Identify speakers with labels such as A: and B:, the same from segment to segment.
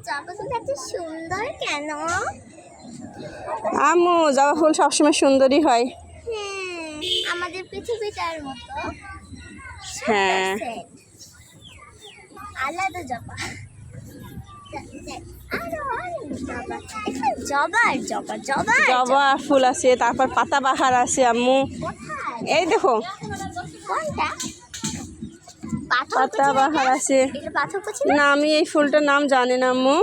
A: জবা ফুল এত সুন্দর কেন?
B: আম্মু জবা ফুল সবসময় সুন্দরই হয়।
A: আমাদের পৃথিবীটার মতো।
B: হ্যাঁ,
A: আলাদা জবা। জবা জবা জবা
B: জবা ফুল আছে, তারপর পাতাবাহার আছে আম্মু। এই দেখো পাতাবাহার আছে। না, আমি এই ফুলটার নাম জানি না আম্মু।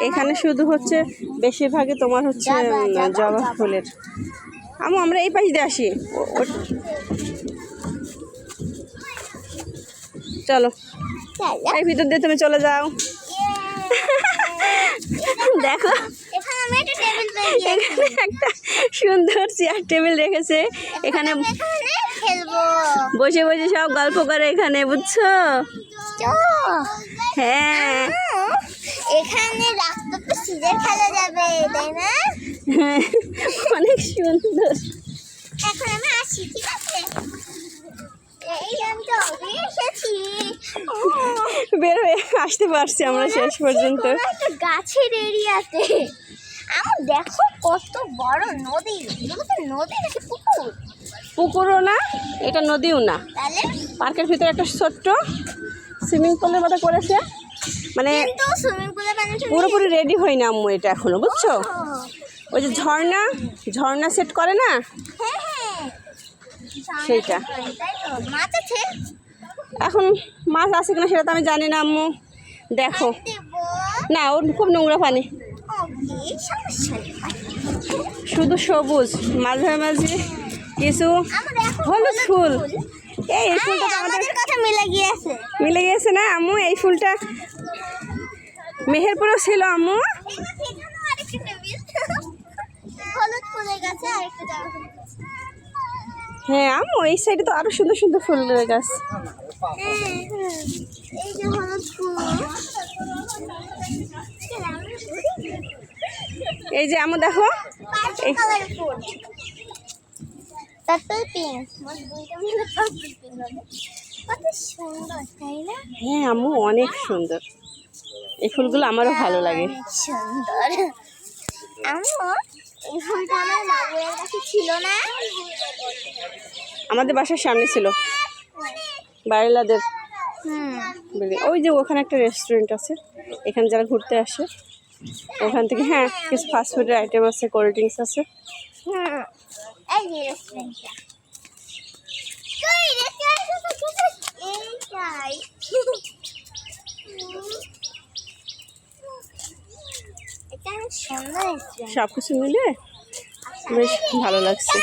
B: এখানে শুধু হচ্ছে বেশিরভাগই তোমার হচ্ছে জবা ফুলের। আম্মু আমরা এই পাশ দিয়ে আসি। চলো এই ভিতর দিয়ে তুমি চলে যাও। দেখো এখানে একটা সুন্দর চেয়ার টেবিল রেখেছে, এখানে বসে বসে সব গল্প করে এখানে, বুঝছো? হ্যাঁ,
A: এখানে রাস্তা তো সিজে খেলা যাবে, তাই না?
B: অনেক সুন্দর।
A: এখন আমি আসি, ঠিক আছে?
B: বের হয়ে আসতে পারছি আমরা শেষ পর্যন্ত।
A: গাছের এরিয়াতে আমার দেখো কত বড় নদী। নদী নাকি পুকুর?
B: পুকুরও না, এটা নদীও না।
A: তাহলে
B: পার্কের ভিতরে একটা ছোট্ট সুইমিং পুলের মতো করেছে, মানে পুরোপুরি রেডি হয় না আম্মু এটা এখনো, বুঝছো? ওই যে ঝর্ণা সেট করে না, সেইটা। এখন মাছ আছে কিনা সেটা তো আমি জানি না আম্মু। দেখো না, ওর খুব নোংরা পানি, শুধু সবুজ, মাঝে মাঝে কিছু হলুদ ফুল। এই ফুলটা আমাদের
A: কথা
B: মিলে গিয়েছে না আম্মু? এই ফুলটা মেহেরপুরও ছিল আম্মু। হ্যাঁ আম্মু, এই সাইডে তো আরো সুন্দর সুন্দর ফুলের গাছ। এই যে আম্মু দেখো, হ্যাঁ আম্মু অনেক সুন্দর। এই ফুলগুলো আমারও ভালো লাগে।
A: সুন্দর। এই ফুলটা আমার মায়ের কাছে ছিল না,
B: আমাদের বাসার সামনে ছিল, বাড়িলাদের। ওই যে ওখানে একটা রেস্টুরেন্ট আছে, এখানে যারা ঘুরতে আসে ওখান থেকে, হ্যাঁ কিছু ফাস্টফুডের আইটেম আছে, কোল্ড ড্রিঙ্কস আছে।
A: এই যে রেস্টুরেন্টটা,
B: সব কিছু মিলে বেশ ভালো লাগছে।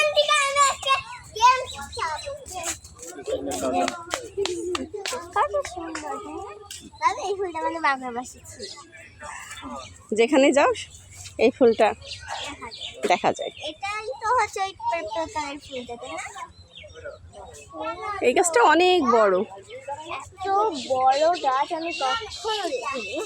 B: যেখানে যাও এই ফুলটা দেখা যায়।
A: এটাই তো হচ্ছে ওই প্রকারের ফুলটা, তাই না?
B: এই গাছটা অনেক বড়,
A: এত বড় গাছ আমি কখনো দেখিনি।